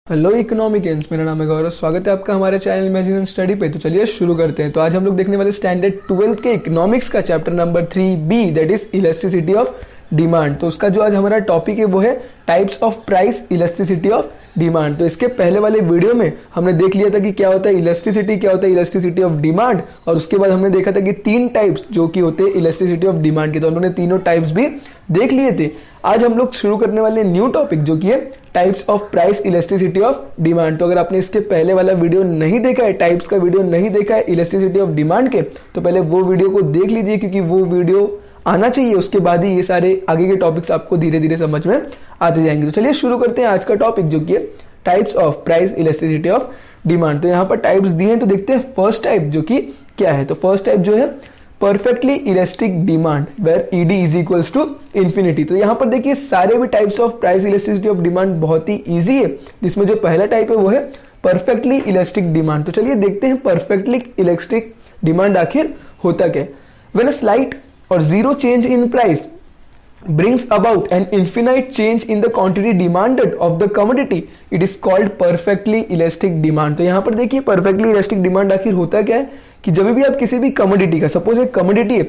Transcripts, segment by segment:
Hello इकोनॉमिकन्स, मेरा नाम है गौरव। स्वागत है आपका हमारे चैनल इमेजिन स्टडी पे। तो चलिए शुरू करते हैं। तो आज हम लोग देखने वाले स्टैंडर्ड 12th के इकोनॉमिक्स का chapter number 3B, that is elasticity of demand. तो उसका जो आज हमारा टॉपिक है वो है types of price elasticity of demand. तो इसके पहले वाले वीडियो में हमने देख लिया था कि क्या होता है इलास्टिसिटी, क्या होता है इलास्टिसिटी ऑफ डिमांड, और उसके बाद हमने देखा था कि तीन टाइप्स जो कि होते हैं इलास्टिसिटी ऑफ डिमांड के। तो उन्होंने तीनों टाइप्स भी देख लिए थे। आज हम लोग शुरू करने वाले न्यू टॉपिक जो कि है types of price elasticity of demand. तो अगर आपने इसके पहले वाला वीडियो नहीं देखा है, टाइप्स का वीडियो नहीं देखा है इलास्टिसिटी ऑफ डिमांड के, तो पहले वो वीडियो को देख लीजिए, क्योंकि वो वीडियो आना चाहिए। उसके बाद ही ये सारे आगे के टॉपिक्स आपको धीरे धीरे समझ में आते जाएंगे। तो चलिए शुरू करते हैं आज का टॉपिक जो कि है types of price elasticity of demand. तो यहाँ पर टाइप्स दिए हैं, तो देखते हैं फर्स्ट टाइप जो कि क्या है। तो फर्स्ट टाइप जो है perfectly elastic demand where ED is equals to infinity. तो यहाँ पर देखिए सारे भी types of price elasticity of demand बहुत ही इजी है, जिसमें जो पहला टाइप है वो है परफेक्टली इलास्टिक डिमांड। तो चलिए देखते हैं परफेक्टली इलास्टिक डिमांड आखिर होता क्या है। व्हेन अ स्लाइट और zero change in price brings about an infinite change in the quantity demanded of the commodity, it is called perfectly elastic demand। तो यहाँ पर देखिए perfectly elastic demand आखिर होता क्या है कि जब भी आप किसी भी कमोडिटी का, सपोज एक कमोडिटी है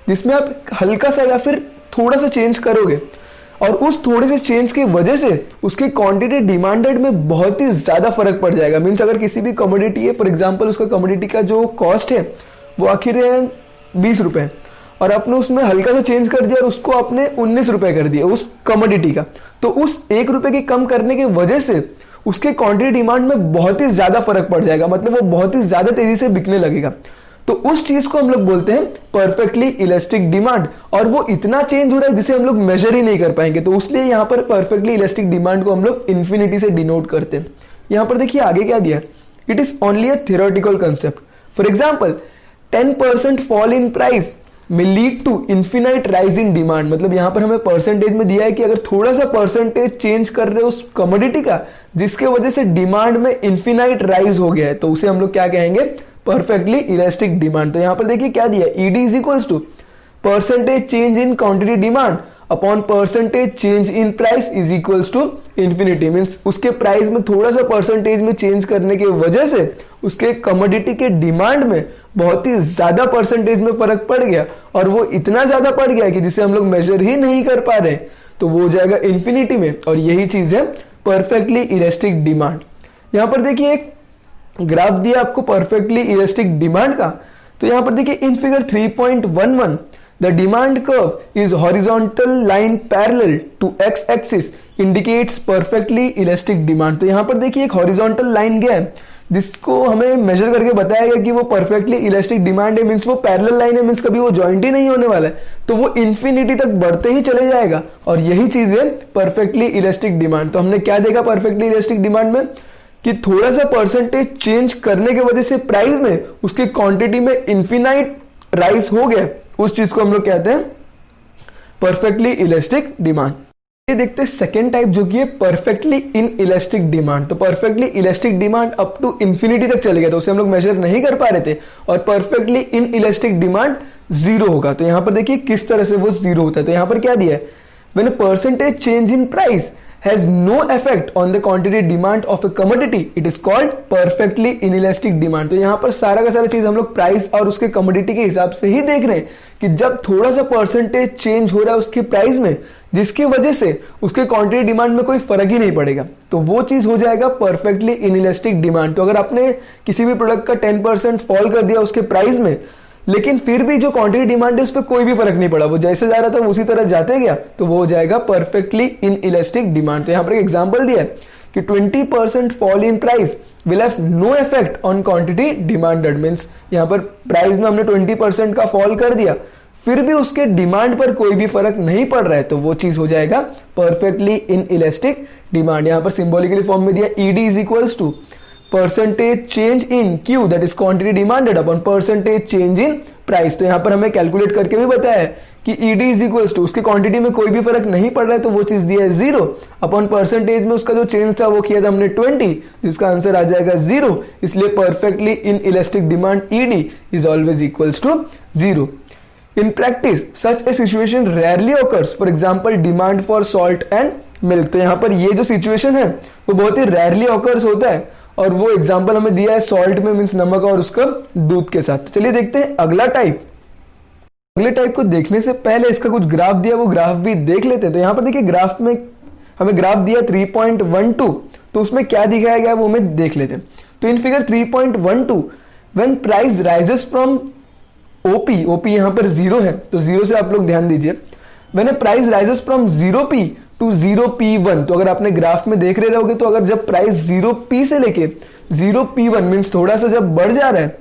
जिसमें आप हल्का सा या फिर थोड़ा सा चेंज करोगे और उस थोड़े से चेंज की वजह से उसके क्वांटिटी डिमांडेड में बहुत ही ज्यादा फर्क पड़ जाएगा। मीन्स अगर किसी भी कमोडिटी है, फॉर एग्जाम्पल उसका कमोडिटी का जो कॉस्ट है वो आखिर है 20 रुपए और आपने उसमें हल्का सा चेंज कर दिया और उसको आपने 19 रुपए कर दिया उस कमोडिटी का, तो उस 1 रुपए के कम करने की वजह से उसके क्वांटिटी डिमांड में बहुत ही ज्यादा फर्क पड़ जाएगा। मतलब वो बहुत ही ज्यादा तेजी से बिकने लगेगा। तो उस चीज को हम लोग बोलते हैं परफेक्टली इलास्टिक डिमांड, और वो इतना चेंज हो रहा है जिसे हम लोग मेजर ही नहीं कर पाएंगे। तो उसलिए यहाँ पर परफेक्टली इलास्टिक डिमांड को हम लोग इन्फिनिटी से डिनोट करते हैं। यहाँ पर देखिए आगे क्या दिया, it is only a theoretical concept. For example 10% fall in price में lead to infinite rise in demand. मतलब यहां पर हमें परसेंटेज में दिया है कि अगर थोड़ा सा परसेंटेज चेंज कर रहे हो उस कमोडिटी का जिसके वजह से डिमांड में इन्फिनाइट राइज हो गया है, तो उसे हम लोग क्या कहेंगे, परफेक्टली इलास्टिक डिमांड। तो यहां पर देखिए क्या दिया, ED is equals to percentage change in quantity demand upon percentage change in price is equals to infinity. Means उसके प्राइस में थोड़ा सा परसेंटेज में चेंज करने की वजह से उसके कमोडिटी के डिमांड में बहुत ही ज्यादा परसेंटेज में फर्क पड़ गया, और वो इतना ज्यादा पड़ गया कि जिसे हम लोग मेजर ही नहीं कर पा रहे, तो वो हो जाएगा इंफिनिटी में। और यही चीज है परफेक्टली इलास्टिक डिमांड। यहां पर देखिए एक ग्राफ दिया आपको परफेक्टली इलास्टिक डिमांड का। तो यहां पर देखिए in figure 3.11 the demand curve is horizontal line parallel to x axis indicates perfectly elastic demand। तो यहां पर देखिए एक हॉरिजॉन्टल लाइन गया है जिसको हमें मेजर करके बताया गया कि वो परफेक्टली इलास्टिक डिमांड है। मींस वो पैरेलल लाइन है, मींस कभी वो जॉइंट ही नहीं होने वाला है, तो वो इंफिनिटी तक बढ़ते ही चले जाएगा। और यही चीज है परफेक्टली इलास्टिक डिमांड। तो हमने क्या देखा परफेक्टली इलास्टिक डिमांड में कि थोड़ा सा परसेंटेज चेंज करने की वजह से प्राइस में उसकी क्वांटिटी में इंफिनाइट राइज हो गया, उस चीज को हम लोग कहते हैं परफेक्टली इलास्टिक डिमांड। ये देखते हैं सेकेंड टाइप जो कि है परफेक्टली इन इलास्टिक डिमांड। तो perfectly elastic demand up to infinity तक चले गया, तो उसे हम लोग मेजर नहीं कर पा रहे थे, और perfectly inelastic demand zero होगा। तो यहां पर देखिए किस तरह से वो जीरो होता है। तो यहां पर क्या दिया है, when a percentage change in price has no effect on the quantity demand of a commodity, it is called perfectly inelastic demand। तो यहां पर सारा का सारा चीज हम लोग प्राइस और उसके कमोडिटी के हिसाब से ही देख रहे हैं कि जब थोड़ा सा परसेंटेज चेंज हो रहा है उसके प्राइस में जिसकी वजह से उसके क्वांटिटी डिमांड में कोई फर्क ही नहीं पड़ेगा, तो वो चीज हो जाएगा परफेक्टली इनइलास्टिक डिमांड। तो अगर आपने किसी भी प्रोडक्ट का 10% फॉल कर दिया उसके प्राइस में, लेकिन फिर भी जो क्वांटिटी डिमांड है उस पर कोई भी फर्क नहीं पड़ा, वो जैसे जा रहा था उसी तरह जाते गया, तो वो हो जाएगा परफेक्टली इन इलास्टिक डिमांड। तो यहां पर एक एग्जांपल दिया है कि 20% fall in price will have no effect on quantity demanded. Means यहां पर प्राइस में हमने 20% का फॉल कर दिया, फिर भी उसके डिमांड पर कोई भी फर्क नहीं पड़ रहा है, तो वो चीज हो जाएगा परफेक्टली इन इलास्टिक डिमांड। यहां पर सिंबॉलिकली फॉर्म में दिया ED is equals to percentage change in Q that is quantity demanded upon percentage change in price. तो यहां पर हमें कैलकुलेट करके भी बताया है कि ईडी इज इक्वल्स टू उसके क्वांटिटी में कोई भी फर्क नहीं पड़ रहा है, तो वो चीज दिया है जीरो अपॉन परसेंटेज में उसका जो चेंज था वो किया था हमने 20, जिसका आंसर आ जाएगा जीरो। इसलिए perfectly inelastic demand ED is always equals to zero. In practice such a situation rarely occurs, for example demand for salt and milk. तो यहाँ पर ये जो सिचुएशन है वो बहुत ही रेयरली occurs होता है, और वो एग्जाम्पल हमें दिया है सॉल्ट में, मीन्स नमक और उसका दूध के साथ। तो चलिए देखते हैं अगला टाइप। अगले टाइप को देखने से पहले इसका कुछ ग्राफ दिया, वो ग्राफ भी देख लेते हैं। तो यहाँ पर देखिए ग्राफ में हमें ग्राफ दिया 3.12, तो उसमें क्या दिखाया गया वो हमें देख लेते हैं। तो in figure 3.12 when price rises from OP, OP यहाँ पर 0 है, तो 0 से आप लोग ध्यान दीजिए। When a price rises from 0p to 0p1, तो अगर आपने ग्राफ में देख रहे रहोगे तो अगर जब प्राइस 0p से लेके 0p1 मीन्स थोड़ा सा जब बढ़ जा रहा है,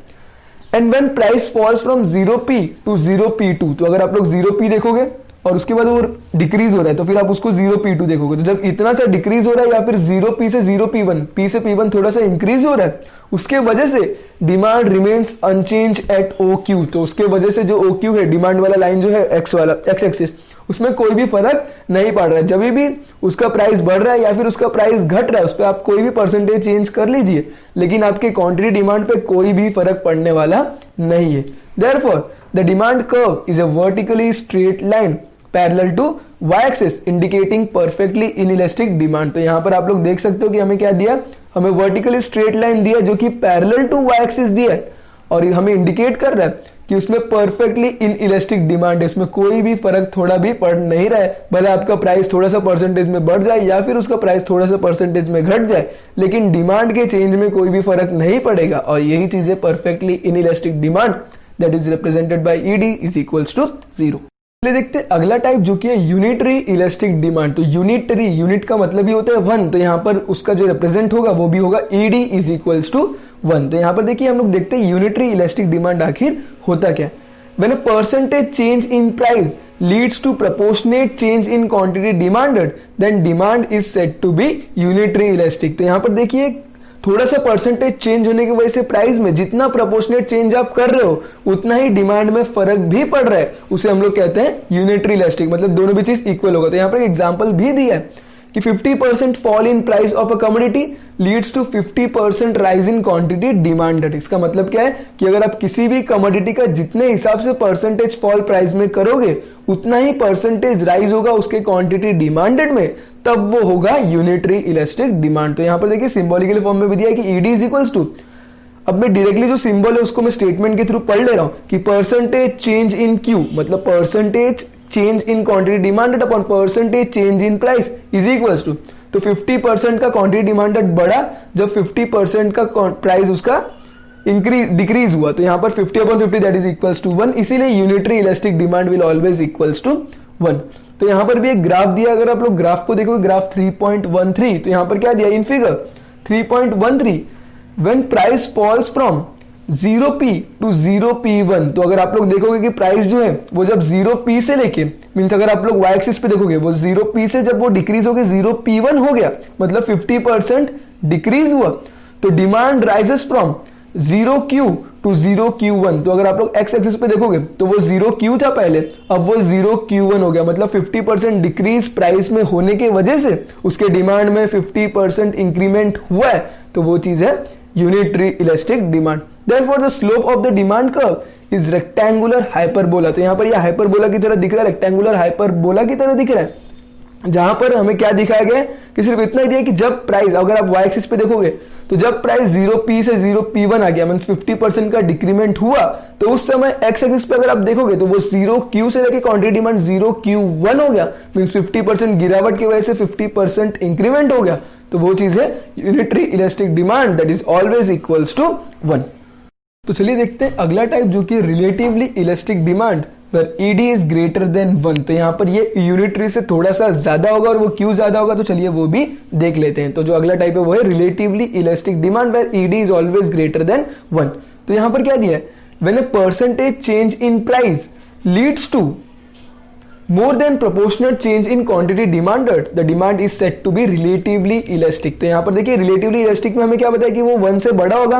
and when price falls from 0p to 0p2, तो अगर आप लोग 0p देखोगे और उसके बाद वो डिक्रीज हो रहा है तो फिर आप उसको 0p2 देखोगे। तो जब इतना सा डिक्रीज हो रहा है या फिर 0p से 0p1, p से p1 थोड़ा सा इंक्रीज हो रहा है, उसके वजह से demand remains unchanged at OQ। तो उसके वजह से जो OQ है, डिमांड वाला लाइन जो है एक्स वाला, एक्स एक्सिस, उसमें कोई भी फर्क नहीं पड़ रहा है। जब भी उसका प्राइस बढ़ रहा है या फिर उसका प्राइस घट रहा है, उस पर आप कोई भी परसेंटेज चेंज कर लीजिए, लेकिन आपके क्वांटिटी डिमांड पे कोई भी फर्क पड़ने वाला नहीं है। Therefore, the demand curve is a vertically straight line parallel to y-axis indicating perfectly inelastic demand। तो यहाँ पर आप लोग देख सकते हो कि हमें क्या दिया, हमें वर्टिकली स्ट्रेट लाइन दिया जो कि पैरेलल टू y-axis दिया है, और हमें इंडिकेट कर रहा है कि उसमें परफेक्टली इनइलास्टिक डिमांड है, उसमें कोई भी फर्क थोड़ा भी पड़ नहीं रहा है। भले आपका प्राइस थोड़ा सा परसेंटेज में बढ़ जाए या फिर उसका प्राइस थोड़ा सा परसेंटेज में घट जाए, लेकिन डिमांड के चेंज में कोई भी फर्क नहीं पड़ेगा। और यही चीज है perfectly inelastic demand, that is represented by ED is equals to 0। चलिए देखते हैं अगला टाइप जो कि है यूनिटरी इलास्टिक डिमांड। तो यूनिटरी, यूनिट का मतलब ही होता है 1, तो यहाँ पर उसका जो रिप्रेजेंट होगा वो भी होगा ED इज इक्वल्स टू 1। तो यहाँ पर देखिए हम लोग देखते हैं यूनिटरी इलास्टिक डिमांड आखिर होता क्या। When a percentage change in price leads to proportionate change in quantity demanded, then demand is said to be unitary elastic. तो यहाँ पर देखिए थोड़ा सा परसेंटेज चेंज होने की वजह से प्राइस में जितना प्रोपोर्शनेट चेंज आप कर रहे हो उतना ही डिमांड में फर्क भी पड़ रहा है, उसे हम लोग कहते हैं यूनिटरी इलास्टिक, मतलब दोनों भी चीज इक्वल होगा। तो यहाँ पर एक एग्जांपल भी दिया है कि 50% fall in price of a commodity leads to 50% rise in quantity demanded. इसका मतलब क्या है कि अगर आप किसी भी कमोडिटी का जितने हिसाब से परसेंटेज फॉल प्राइस में करोगे उतना ही परसेंटेज राइज होगा उसके क्वांटिटी डिमांडेड में, तब वो होगा यूनिटरी इलास्टिक डिमांड। तो यहाँ पर देखिए सिंबॉलिकल फॉर्म में भी दिया है कि ED इज इक्वल्स टू, अब मैं डायरेक्टली जो सिंबल है उसको मैं स्टेटमेंट के थ्रू पढ़ ले रहा हूं कि परसेंटेज चेंज इन Q मतलब percentage change in quantity demanded upon percentage change in price is equals to, तो 50% का क्वांटिटी डिमांडेड बढ़ा जब 50% का प्राइस उसका डिक्रीज हुआ, तो यहाँ पर 50/50 दैट इज इक्वल्स टू 1, इसीलिए unitary elastic demand will always equals to 1। तो यहाँ पर भी एक ग्राफ दिया, अगर आप लोग ग्राफ को देखोगे ग्राफ 3.13, तो यहाँ पर क्या दिया in figure 3.13 when price falls from 0p to 0p1, तो अगर आप लोग देखोगे कि प्राइस जो है वो जब 0p से लेके मीन्स अगर आप लोग y एक्सिस पे देखोगे वो 0p से जब वो डिक्रीज हो गया 0p1 हो गया, मतलब 50% डिक्रीज हुआ, तो demand rises from 0q to 0q1। तो अगर आप लोग x एक्सिस पे देखोगे तो वो 0q था पहले, अब वो 0q1 हो गया, मतलब 50% डिक्रीज प्राइस में होने के वजह से उसके डिमांड में 50% इंक्रीमेंट हुआ है, तो वो चीज है unitary elastic demand. Therefore, the slope of the demand curve is rectangular hyperbola। तो यहाँ पर यह हाइपरबोला की तरह दिख रहा है, रेक्टेंगुलर हाइपरबोला की तरह दिख रहा है, जहां पर हमें क्या दिखाया गया कि सिर्फ इतना ही दिया कि जब प्राइस, अगर आप y एक्सिस पे देखोगे तो जब प्राइस 0p से 0p1 आ गया मींस 50% का डिक्रीमेंट हुआ, तो उस समय x एक्सिस पे अगर आप देखोगे तो वो 0q से लेके क्वांटिटी डिमांड 0q1 हो गया, मींस 50% गिरावट की वजह से 50% इंक्रीमेंट हो गया, तो वो चीज है unitary elastic demand that is always equals to 1। तो चलिए देखते हैं अगला टाइप जो कि रिलेटिवली इलास्टिक डिमांड पर ED इज ग्रेटर देन 1। तो यहाँ पर ये यूनिटरी से थोड़ा सा ज्यादा होगा और वो क्यों ज्यादा होगा तो चलिए वो भी देख लेते हैं। तो जो अगला टाइप है वो है रिलेटिवली इलास्टिक डिमांड पर ED is always greater than 1। तो यहाँ पर क्या दिया है, when a percentage change in price leads to more than proportionate change in quantity demanded, the demand is said to be relatively elastic। तो यहाँ पर देखिए relatively elastic में हमें क्या बताया कि वो 1 से बड़ा होगा,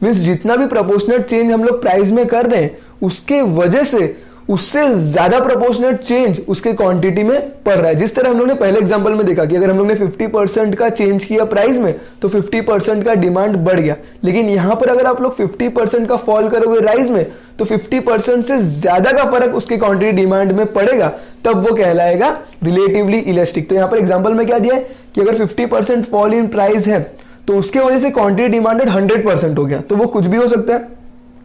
मीन्स जितना भी प्रोपोर्शनेट चेंज हम लोग प्राइस में कर रहे हैं उसके वजह से उससे ज्यादा प्रोपोर्शनेट चेंज उसके क्वांटिटी में पड़ रहा है। जिस तरह हम लोग ने पहले एग्जांपल में देखा कि अगर हम लोग ने 50% का चेंज किया प्राइस में तो 50% का डिमांड बढ़ गया, लेकिन यहां पर अगर आप लोग 50% का फॉल करोगे राइज में तो 50% से ज्यादा का फर्क उसके क्वांटिटी डिमांड में पड़ेगा, तब वो कहलाएगा रिलेटिवली इलास्टिक। तो यहां पर एग्जांपल में क्या दिया है कि अगर 50% फॉल इन प्राइस है तो उसके वजह से क्वांटिटी डिमांडेड 100% हो गया, तो वो कुछ भी हो सकता है।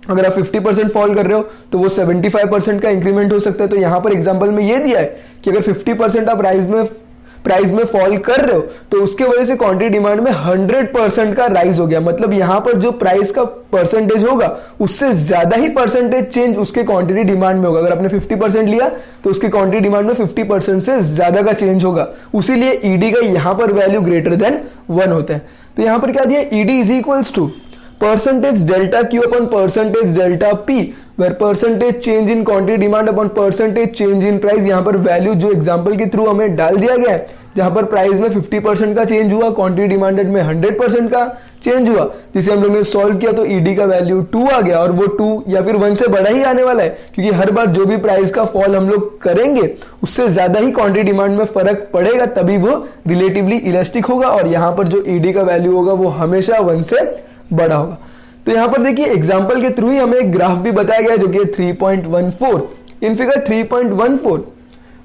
अगर आप 50% फॉल कर रहे हो तो वो 75% का इंक्रीमेंट हो सकता है। तो यहां पर एग्जांपल में ये दिया है कि अगर 50% आप प्राइस में फॉल कर रहे हो तो उसके वजह से क्वांटिटी डिमांड में 100% का राइज हो गया। मतलब यहां पर जो प्राइस का परसेंटेज होगा उससे ज्यादा ही परसेंटेज चेंज उसके क्वांटिटी डिमांड में होगा। अगर आपने 50% लिया तो उसके क्वांटिटी डिमांड में 50% से ज्यादा का चेंज होगा, उसीलिए ईडी का यहां पर वैल्यू ग्रेटर देन 1 होता है। तो यहां पर क्या दिया, ED is equals to percentage delta Q upon percentage delta P, where percentage change in quantity demand upon percentage change in price। यहाँ पर वैल्यू जो एग्जांपल के थ्रू हमें डाल दिया गया है, जहां पर प्राइस में 50% का चेंज हुआ, क्वांटिटी डिमांडेड में 100% का चेंज हुआ, जिसे हम लोग ने सॉल्व किया तो ईडी का वैल्यू 2 आ गया, और वो 2 या फिर 1 से बड़ा ही आने वाला है, क्योंकि हर बार जो भी प्राइस का फॉल हम लोग करेंगे उससे ज्यादा ही क्वांटिटी डिमांड में फर्क पड़ेगा, तभी वो रिलेटिवली इलास्टिक होगा, और यहाँ पर जो ईडी का वैल्यू होगा वो हमेशा 1 से बड़ा होगा। तो यहां पर देखिए एग्जांपल के थ्रू ही हमें एक ग्राफ भी बताया गया है जो कि 3.14 in figure 3.14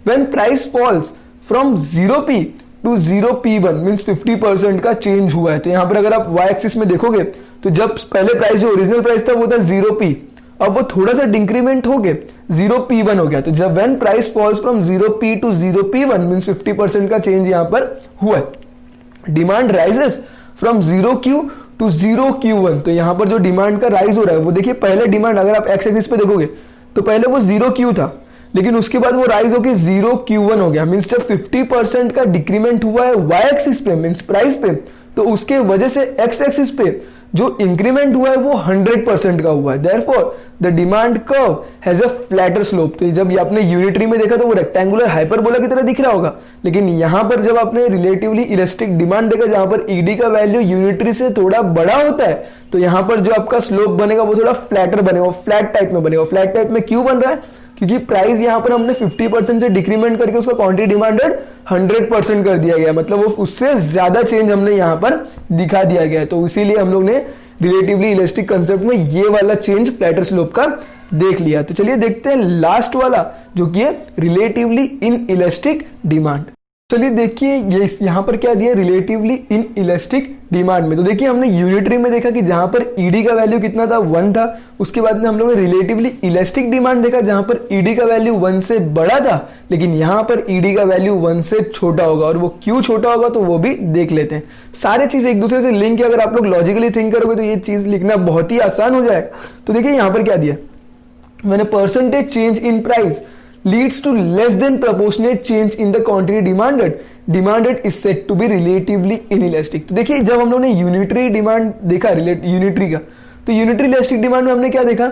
when price falls from 0p to 0p1 means 50% का चेंज हुआ है। तो यहां पर अगर आप y एक्सिस में देखोगे तो जब पहले प्राइस जो ओरिजिनल प्राइस था वो था 0p, अब वो थोड़ा सा डिक्रीमेंट हो गया 0p1 हो गया। तो जब when price falls from 0p to 0p1 means 50% का चेंज यहां पर हुआ है। Demand rises from 0q to 0q1, तो यहां पर जो डिमांड का राइज हो रहा है वो देखिए पहले डिमांड अगर आप एक्स एक्सिस पे देखोगे तो पहले वो 0q था, लेकिन उसके बाद वो राइज होके 0q1 हो गया। मींस जब 50% का डिक्रीमेंट हुआ है y एक्सिस पे मींस प्राइस पे, तो उसके वजह से x एक्सिस पे जो इंक्रीमेंट हुआ है वो 100% का हुआ है। Therefore the demand curve has a flatter slope. तो जब ये आपने यूनिटरी में देखा तो वो रेक्टेंगुलर हाइपरबोला की तरह दिख रहा होगा, लेकिन यहां पर जब आपने रिलेटिवली इलास्टिक डिमांड देखा जहां पर ईडी का वैल्यू यूनिटरी से थोड़ा बड़ा होता है, तो यहां पर जो आपका स्लोप बनेगा वो थोड़ा फ्लैटर बनेगा, फ्लैट टाइप में बनेगा। फ्लैट टाइप में क्यों बन रहा है, क्योंकि प्राइस यहां पर हमने 50% से डिक्रीमेंट करके उसका क्वांटिटी डिमांडेड 100% कर दिया गया, मतलब वो उससे ज्यादा चेंज हमने यहां पर दिखा दिया गया है। तो इसीलिए हम लोग ने रिलेटिवली इलास्टिक कंसेप्ट में ये वाला चेंज फ्लैटर स्लोप का देख लिया। तो चलिए देखते हैं लास्ट वाला जो कि है रिलेटिवली इन इलास्टिक डिमांड। चलिए देखिए ये यहां पर क्या दिया रिलेटिवली इन इलास्टिक डिमांड में। तो देखिए हमने यूनिटरी में देखा कि जहां पर ईडी का वैल्यू कितना था 1 था, उसके बाद में हम लोग ने रिलेटिवली इलास्टिक डिमांड देखा जहां पर ईडी का वैल्यू 1 से बड़ा था, लेकिन यहां पर ईडी का वैल्यू 1 से छोटा होगा, और वो क्यों छोटा होगा तो वो भी देख लेते हैं। सारे चीज एक दूसरे से लिंक है, अगर आप लोग लॉजिकली थिंक करोगे तो ये चीज लिखना बहुत ही आसान हो जाएगा। तो देखिए यहां पर क्या दिया, when a percentage change in price leads to less than proportionate change in the quantity demanded is said to be relatively inelastic। तो देखिए जब हम लोगों ने यूनिटरी डिमांड देखा यूनिटरी का, तो यूनिटरी इलास्टिक डिमांड में हमने क्या देखा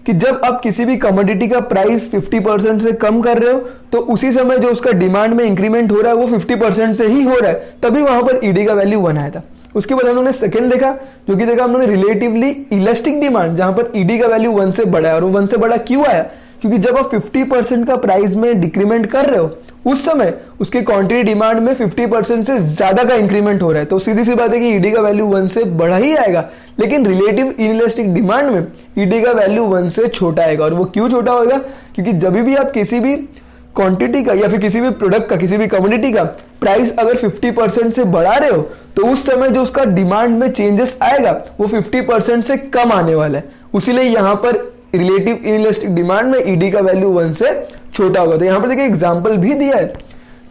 कि जब आप किसी भी कमोडिटी का प्राइस 50% से कम कर रहे हो तो उसी समय जो उसका डिमांड में इंक्रीमेंट हो रहा है वो 50% से ही हो रहा है, तभी वहां पर ईडी का वैल्यू 1 आया था। उसके बाद हम लोगों ने सेकंड देखा जो कि देखा हम लोगों ने रिलेटिवली इलास्टिक डिमांड जहां पर ईडी का वैल्यू 1 से बड़ा है, और वो 1 से बड़ा क्यों आया, क्योंकि जब आप 50% का प्राइस में डिक्रीमेंट कर रहे हो उस समय उसके क्वांटिटी डिमांड में 50% से ज्यादा का इंक्रीमेंट हो रहा है, तो सीधी सी बात है कि ईडी का वैल्यू 1 से बड़ा ही आएगा, लेकिन रिलेटिव इनइलास्टिक डिमांड में ईडी का वैल्यू 1 से छोटा आएगा। और वो क्यों छोटा होगा, क्योंकि जब भी आप किसी भी क्वांटिटी का या फिर किसी भी प्रोडक्ट का किसी भी कमोडिटी का प्राइस अगर 50% से बढ़ा रहे हो तो उस समय जो उसका डिमांड में चेंजेस आएगा वो 50% से कम आने वाला है, उसीलिए यहां पर रिलेटिव इनइलास्टिक डिमांड में ईडी का वैल्यू 1 से छोटा होगा। तो यहां पर देखिए एग्जांपल भी दिया है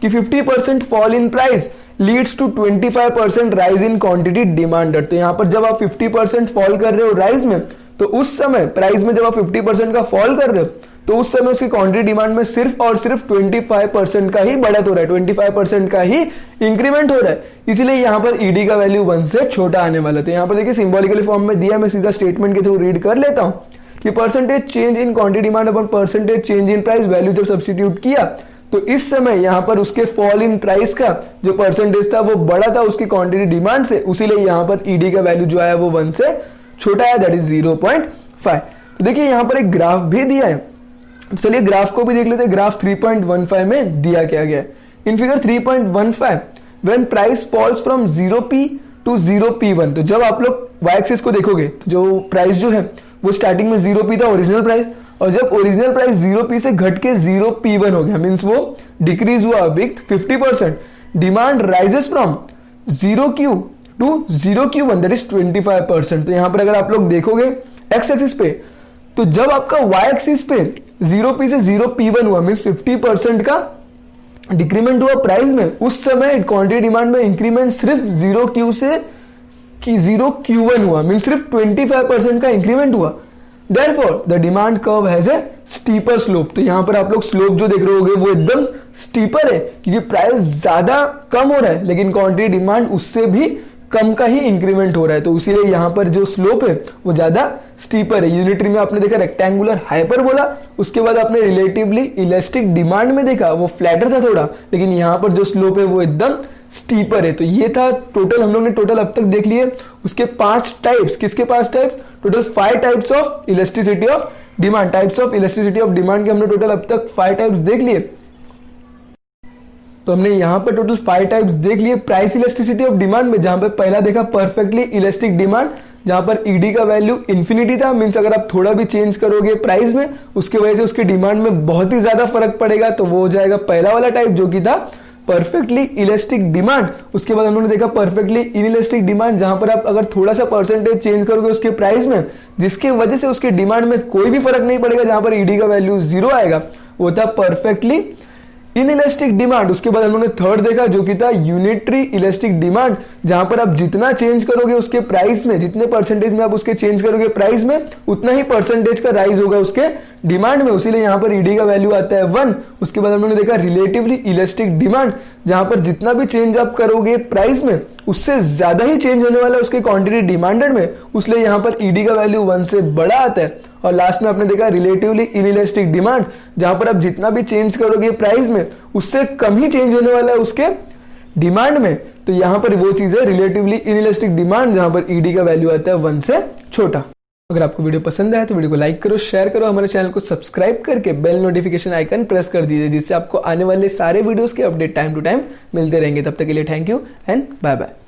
कि 50% fall in price leads to 25% rise in quantity demanded. तो यहां पर जब आप 50% फॉल कर रहे हो राइज में, तो उस समय प्राइस में जब आप 50% का फॉल कर रहे हो तो उस समय उसकी क्वांटिटी डिमांड में सिर्फ और सिर्फ 25% का ही बढ़त हो रहा है, 25% का ही इंक्रीमेंट हो रहा है, इसीलिए यहां पर ईडी का वैल्यू 1 से छोटा आने वाला है। तो यहां पर देखिए सिंबॉलिकली फॉर्म में दिया, मैं सीधा स्टेटमेंट के थ्रू रीड कर लेता हूं कि percentage change in quantity demand upon percentage change in price value जब सब्स्टिट्यूट किया तो इस समय यहां पर उसके फॉल इन प्राइस का जो परसेंटेज था वो बड़ा था उसकी क्वांटिटी डिमांड से, उसीलिए यहां पर ईडी का वैल्यू जो आया वो 1 से छोटा है, दैट इज 0.5। तो देखिए यहां पर एक ग्राफ भी दिया है तो चलिए ग्राफ को भी देख लेते हैं। ग्राफ 3.15 में दिया क्या गया है। In figure 3.15 when price falls from 0p to 0p1, तो जब आप लोग y एक्सिस को देखोगे तो जो प्राइस जो है वो स्टार्टिंग में 0p था ओरिजिनल प्राइस, और जब ओरिजिनल प्राइस 0p से घट के 0p1 हो गया, मींस वो डिक्रीज हुआ with 50%, demand rises from 0q to 0q1 that is 25%। तो यहां पर अगर आप लोग देखोगे x एक्सिस पे, तो जब आपका y एक्सिस पे 0p से 0p1 हुआ मींस 50% का डिक्रीमेंट हुआ प्राइस में, उस समय क्वांटिटी डिमांड में इंक्रीमेंट सिर्फ 0q से 0q1 हुआ, मींस सिर्फ 25% का इंक्रीमेंट हुआ। Therefore the demand curve has a steeper slope. तो यहां पर आप लोग स्लोप जो देख रहे होगे वो एकदम स्टीपर है, क्योंकि प्राइस ज्यादा कम हो रहा है लेकिन क्वांटिटी डिमांड उससे भी कम का ही इंक्रीमेंट हो रहा है, तो इसीलिए यहां पर जो स्लोप है वो ज्यादा स्टीपर है। यूनिटरी में आपने देखा रेक्टेंगुलर हाइपरबोला, उसके बाद आपने रिलेटिवली इलास्टिक डिमांड में देखा वो फ्लैटर था थोड़ा, लेकिन यहां पर जो स्लोप है वो एकदम स्टीपर है। तो ये था टोटल, हम लोग ने टोटल अब तक देख लिए उसके 5 टाइप्स। किसके 5 types? Total 5 types of elasticity of demand. Types of elasticity of demand के हमने टोटल अब तक 5 टाइप्स देख लिए। तो हमने यहां पर टोटल 5 टाइप्स देख लिए प्राइस इलास्टिसिटी ऑफ डिमांड में, जहां पर पहला देखा परफेक्टली इलास्टिक डिमांड, जहां पर ईडी का वैल्यू इंफिनिटी था, मींस अगर आप थोड़ा भी चेंज करोगे प्राइस में उसके वजह से उसके डिमांड में बहुत ही ज्यादा फर्क पड़ेगा, तो वो हो जाएगा पहला वाला टाइप जो कि था परफेक्टली इलास्टिक डिमांड। उसके बाद हम लोगों ने देखा परफेक्टली इनइलास्टिक डिमांड, जहां पर आप अगर थोड़ा सा परसेंटेज चेंज करोगे उसके प्राइस में जिसके वजह से उसके डिमांड में कोई भी फर्क नहीं पड़ेगा, जहां पर ईडी का वैल्यू 0 आएगा, वो था परफेक्टली इनइलास्टिक डिमांड। उसके बाद हम लोगों ने थर्ड देखा जो कि था यूनिटरी इलास्टिक डिमांड, जहां पर आप जितना चेंज करोगे उसके प्राइस में, जितने परसेंटेज में आप उसके चेंज करोगे प्राइस में, उतना ही परसेंटेज का राइज होगा उसके डिमांड में, इसीलिए यहां पर ईडी का वैल्यू आता है 1। उसके बाद हम लोगों ने देखा रिलेटिवली इलास्टिक डिमांड, जहां पर जितना भी चेंज आप करोगे प्राइस में उससे ज्यादा ही चेंज होने वाला है उसके क्वांटिटी डिमांडेड में, इसलिए यहां पर ईडी का वैल्यू 1 से बड़ा आता है। और लास्ट में आपने देखा रिलेटिवली इनइलास्टिक डिमांड, जहां पर आप जितना भी चेंज करोगे प्राइस में उससे कम ही चेंज होने वाला है उसके डिमांड में, तो यहां पर वो चीज है रिलेटिवली इनइलास्टिक डिमांड, जहां पर ईडी का वैल्यू आता है 1 से छोटा। अगर आपको वीडियो पसंद आया तो वीडियो को लाइक करो, शेयर करो, हमारे चैनल को सब्सक्राइब करके बेल नोटिफिकेशन आइकन प्रेस कर दीजिए, जिससे आपको आने वाले सारे वीडियोस के अपडेट टाइम टू टाइम मिलते रहेंगे। तब तक के लिए thank you and bye bye.